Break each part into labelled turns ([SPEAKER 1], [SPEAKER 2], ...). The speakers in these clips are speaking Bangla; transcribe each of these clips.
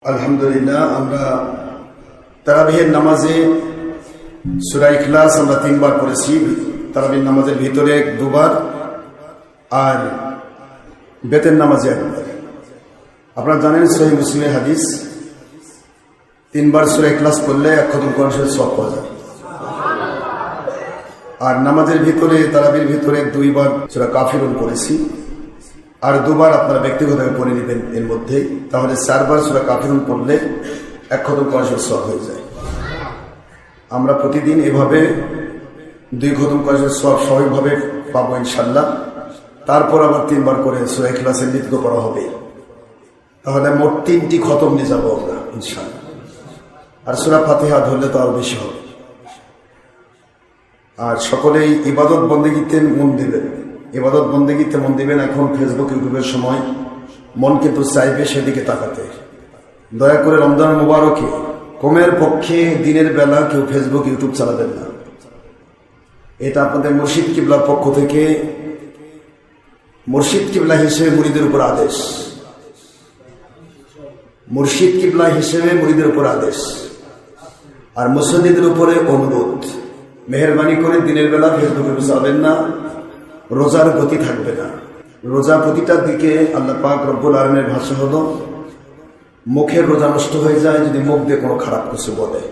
[SPEAKER 1] আলহামদুলিল্লাহ, আমরা তারাবিহের নামাজে সূরা ইখলাস আমরা 3 বার পড়েছি। তারাবির নামাজের ভিতরে 2 বার আর বেতের নামাজে 1 বার। আপনারা জানেন সহিহ মুসলিমের হাদিস, 3 বার সূরা ইখলাস পড়লে 1 খতম কোরআন শরীফ সওয়াব পাওয়া যায়। আর নামাজের ভিতরে তারাবির ভিতরে 2 বার সূরা কাফিরুন পড়েছি আর 2 বার আপনারা ব্যক্তিগতভাবে পড়ে নেবেন। এর মধ্যে তাহলে 4 বার সূরা কাফিরুন পড়লে 1 খতম কোরআন শরীফ সওয়াব হয়ে যায়। আমরা প্রতিদিন এভাবে 2 খতম কোরআন শরীফ সওয়াব স্বাভাবিকভাবে পাবো ইনশাআল্লাহ। তারপর আবার 3 বার করে সূরা ইখলাসের নিত্য করা হবে, তাহলে মোট 3টি খতম নিয়ে যাবো আমরা ইনশাআল্লাহ। আর সূরা ফাতিহা ধরলে তো আরো বেশি হবে। আর সকলেই ইবাদত বন্দেগীতে মন দিবেন, ইবাদত বন্দেগীতে মন দিবেন। এখন ফেসবুক ইউটিউবের সময়, মন কিন্তু চাইবে সেদিকে তাকাতে। দয়া করে রমজান মুবারকে কমের পক্ষে দিনের বেলা কেউ ফেসবুক ইউটিউব চালাবেন না। এটা আপনাদের মুর্শিদ কিবলার পক্ষ থেকে, মুর্শিদ কিবলা হিসেবে মুরিদের উপর আদেশ, মুর্শিদ কিবলা হিসেবে মুরিদের উপর আদেশ আর মুসল্লিদের উপরে অনুরোধ। মেহরবানি করে দিনের বেলা ফেসবুকে চালাবেন না, রোজার গতি থাকবে না। রোজা প্রতিটার দিকে আল্লাহ পাক রব্বুল আলামিনের ভাষা হলো, মুখের রোজা নষ্ট হয়ে যায় যদি মুখ দিয়ে কোনো খারাপ কিছু বলে,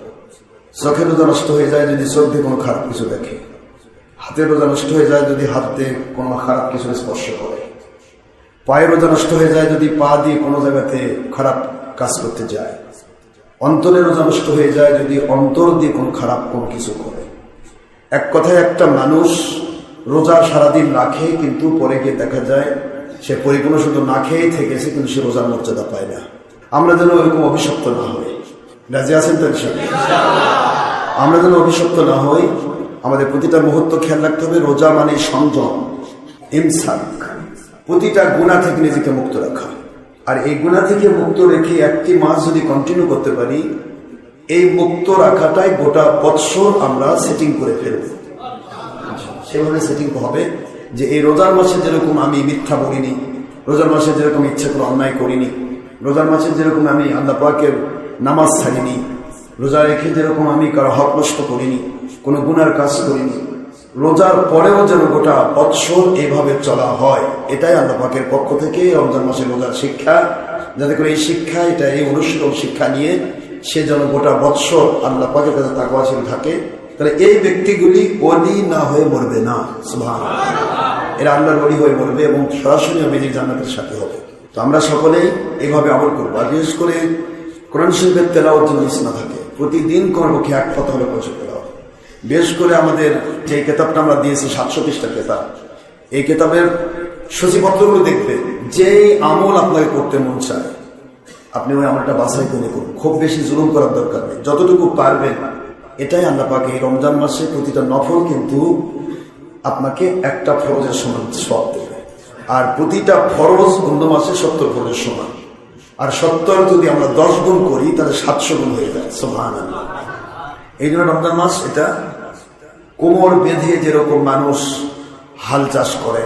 [SPEAKER 1] চোখের রোজা নষ্ট হয়ে যায় যদি চোখ দিয়ে কোনো খারাপ কিছু দেখে, হাতের রোজা নষ্ট হয়ে যায় যদি হাত দিয়ে কোনো খারাপ কিছু স্পর্শ করে, পায়ের রোজা নষ্ট হয়ে যায় যদি পা দিয়ে কোনো জায়গাতে খারাপ কাজ করতে যায়, অন্তরের রোজা নষ্ট হয়ে যায় যদি অন্তর দিয়ে কোনো খারাপ কোনো কিছু করে। এক কথায় একটা মানুষ রোজা সারাদিন রাখে, কিন্তু পরে গিয়ে দেখা যায় সে পরিপূর্ণ শুধু না খেয়েই থেকেছে, কিন্তু সে রোজার মর্যাদা পায় না। আমরা যেন ওইরকম অভিশপ্ত না হই। রাজি আছেন তো? আমরা যেন অভিশপ্ত না হই। আমাদের প্রতিটা মুহূর্ত খেয়াল রাখতে হবে, রোজা মানে সংযম, ইমসাক, প্রতিটা গুনাহ থেকে নিজেকে মুক্ত রাখা। আর এই গুনাহ থেকে মুক্ত রেখে 1টি মাস যদি কন্টিনিউ করতে পারি, এই মুক্ত রাখাটাই গোটা বৎসর আমরা সেটিং করে ফেলব। সেভাবে সেটিং হবে যে এই রোজার মাসে যেরকম আমি মিথ্যা বলিনি, রোজার মাসে যেরকম ইচ্ছে করে অন্যায় করিনি, রোজার মাসে যেরকম আমি আল্লাহ পাকের নামাজ ছাড়িনি, রোজা রেখে যেরকম আমি কারো হক নষ্ট করিনি, কোনো গুনার কাজ করিনি, রোজার পরেও যেন গোটা বৎসর এইভাবে চলা হয়। এটাই আল্লাহ পাকের পক্ষ থেকে রমজান মাসে রোজার শিক্ষা। যাতে করে এই শিক্ষা, এটা এই অনুশীলন শিক্ষা নিয়ে সে যেন গোটা বৎসর আল্লাহ পাকের কাছে তাকওয়াশীল থাকে। তাহলে এই ব্যক্তিগুলি ওলি না হয়ে মরবে না, সুবহানাল্লাহ। এরা আল্লাহর ওলি হয়ে মরবে এবং সরাসরি নিজের জান্নাতের সাথে হবে। তো আমরা সকলেই এইভাবে আমল করবো। আর বিশেষ করে কোরআন শরীফের তেলাওয়াত যেন মিস না থাকে। প্রতিদিন কর্মপক্ষে 1 পাতা হলে কোরআন শরীফ তেলাওয়াত। বিশেষ করে আমাদের যে কেতাবটা আমরা দিয়েছি 700 পৃষ্ঠার কেতাব, এই কেতাবের সূচিপত্রগুলো দেখবেন। যেই আমল আপনাকে করতে মন চায় আপনি ওই আমলটা বাছাই করে করুন। খুব বেশি জুলুম করার দরকার নেই, যতটুকু পারবেন। এটাই আল্লাহ পাক এই রমজান মাসে প্রতিটা নফল কিন্তু আপনাকে 1টা ফরজের সমান সওয়াব দেবে। আর প্রতিটা ফরজ অন্য মাসে 70 ফরজের সমান। আর 70 যদি আমরা 10 গুণ করি তাহলে 700 গুণ হয়ে যায়, সুবহানাল্লাহ। এই জন্য রমজান মাস এটা কোমর বেঁধে যেরকম মানুষ হাল চাষ করে,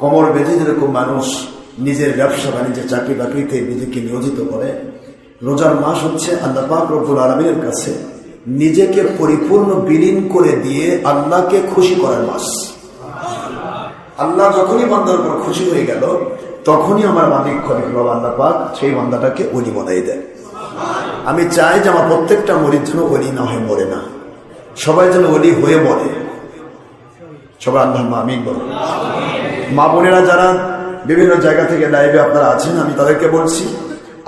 [SPEAKER 1] কোমর বেঁধে যেরকম মানুষ নিজের ব্যবসা বাণিজ্যে চাকরি বাকরিতে নিজেকে নিয়োজিত করে, রোজার মাস হচ্ছে আল্লাহ পাক রব্বুল আলামিনের কাছে নিজেকে পরিপূর্ণ বিলীন করে দিয়ে আল্লাহকে খুশি করার মাস। আল্লাহ যখনই বান্দার উপর খুশি হয়ে গেল, তখনই আমার মালিক খলিক আল্লাহ পাক সেই বান্দাটাকে ওলি বানাই দেয়। আমি চাই যে আমার প্রত্যেকটা মুরিদ যেন ওলি না হয়ে মরে না, সবাই যেন ওলি হয়ে মরে। সবাই আল্লাহুম্মা আমিন বলুন। মা বোনেরা যারা বিভিন্ন জায়গা থেকে লাইভে আপনারা আছেন, আমি তাদেরকে বলছি,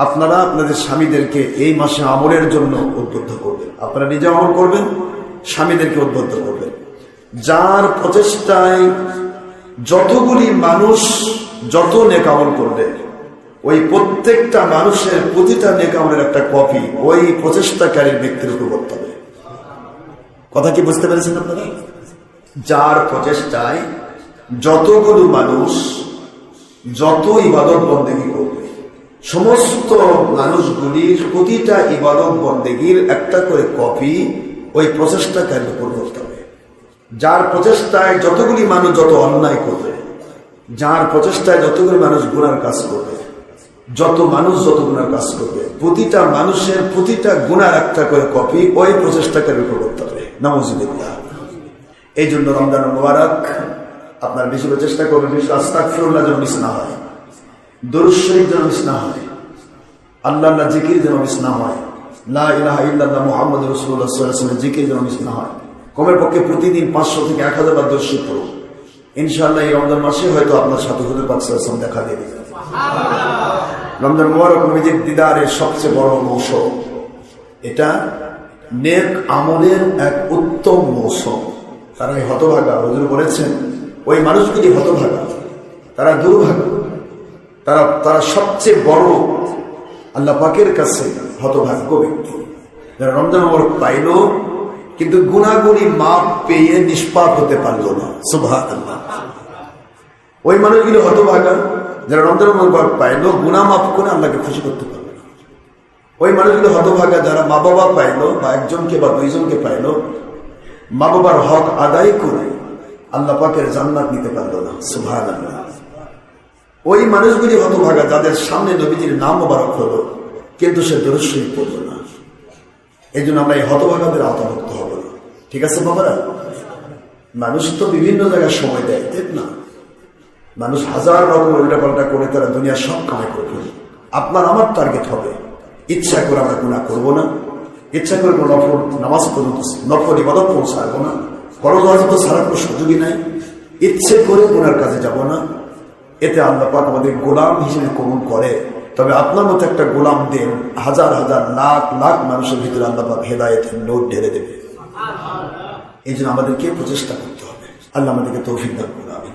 [SPEAKER 1] আপনারা আপনাদের স্বামীদেরকে এই মাসে আমলের জন্য উদ্বুদ্ধ করবেন। আপনারা নিজে আমল করবেন, স্বামীদেরকে উদ্বুদ্ধ করবেন। যার প্রচেষ্টায় যতগুলি মানুষ যত নেক আমল করবে, ওই প্রত্যেকটা মানুষের প্রতিটা নেক আমলের একটা কপি ওই প্রচেষ্টাকারীর ব্যক্তির উপর করতে হবে। কথা কি বুঝতে পেরেছেন আপনারা? যার প্রচেষ্টায় যতগুলো মানুষ যত ইবাদত বন্দেগী করবে, সমস্ত মানুষগুলির প্রতিটা ইবাদত বন্দেগীর একটা করে কপি ওই প্রচেষ্টাকারীর উপর করতে হবে। যার প্রচেষ্টায় যতগুলি মানুষ যত অন্যায় করবে, যার প্রচেষ্টায় যতগুলি মানুষ গুনার কাজ করবে, যত মানুষ যত গুনার কাজ করবে, প্রতিটা মানুষের প্রতিটা গুনার একটা করে কপি ওই প্রচেষ্টাকারীর উপর করতে হবে। নাউযুবিল্লাহ। এই জন্য রমজান মুবারক আপনার বেশি চেষ্টা করবেন, বেশি আস্তাগফিরুল্লাহ যেন মিস না হয়, দরুদ শরীফ যেন মিস না হয়, আল্লাহ জিকির যেন মিস না হয়, লা ইলাহা ইল্লাল্লাহ মুহাম্মাদুর রাসূলুল্লাহ সাল্লাল্লাহু আলাইহি ওয়াসাল্লাম জিকির যেন মিস না হয়। কমের পক্ষে প্রতিদিন 500 থেকে 1000 বার দরুদ শরীফ পড়ুন। ইনশাআল্লাহ এই রমজান মাসে হয়তো আপনার সাথে হুজুর পাক সাল্লাল্লাহু আলাইহি ওয়াসাল্লাম দেখা দেবে। রমজান মুবারক নবীজির দিদারের সবচেয়ে বড় মৌসুম, এটা নেক আমলের এক উত্তম মৌসুম। তারা এই হতভাগা, হুজুর বলেছেন ওই মানুষগুলি হতভাগা, তারা দুর্ভাগা, তারা সবচেয়ে বড় আল্লাহ পাকের কাছে হতভাগ্য ব্যক্তি, যারা রমজান মুবারক পাইল কিন্তু গুনাহগুলি মাপ পেয়ে নিষ্পাপ হতে পারল না। সুবহানাল্লাহ। ওই মানুষগুলি হতভাগা যারা রমজান মুবারক পাইল, গুনাহ মাপ করে আল্লাহকে খুশি করতে পারল না। ওই মানুষগুলি হতভাগা যারা মা বাবা পাইল বা একজনকে বা দুইজনকে পাইল, মা বাবার হক আদায় করে আল্লাহ পাকের জান্নাত নিতে পারল না। সুবহানাল্লাহ। ওই মানুষগুলি হতভাগা যাদের সামনে নবীজির নাম মোবারক হলো কিন্তু সে দরুদ শরীফ পড়ল না। এই জন্য আমরা এই হতভাগাদের আওতাভুক্ত হব না। ঠিক আছে বাবারা? মানুষ তো বিভিন্ন জায়গায় সময় দেয়, ঠিক না? মানুষ হাজার রকম উল্টাপাল্টা করে তারা দুনিয়ার সব কামাই করে ফেলে। আপনার আমার টার্গেট হবে ইচ্ছা করে আমরা গুনাহ করবো না, ইচ্ছা করে কোনো নফল নামাজ পর্যন্ত নফল ইবাদত পর্যন্ত ছাড়বো না, ফরজ ওয়াজিব তো ছাড়ার কোনো সুযোগই নাই, ইচ্ছে করে গুনার কাজে যাব না। এতে আল্লাহ পাক আমাদের গোলাম হিসেবে কবুল করে। তবে আপনার মতো একটা গোলাম দেন হাজার হাজার লাখ লাখ মানুষের ভিতরে আল্লাহ পাক হেদায়েতের নোট ঢেলে দেবে। এই জন্য আমাদেরকে প্রচেষ্টা করতে হবে। আল্লাহ আমাদেরকে তৌফিক দান করুন।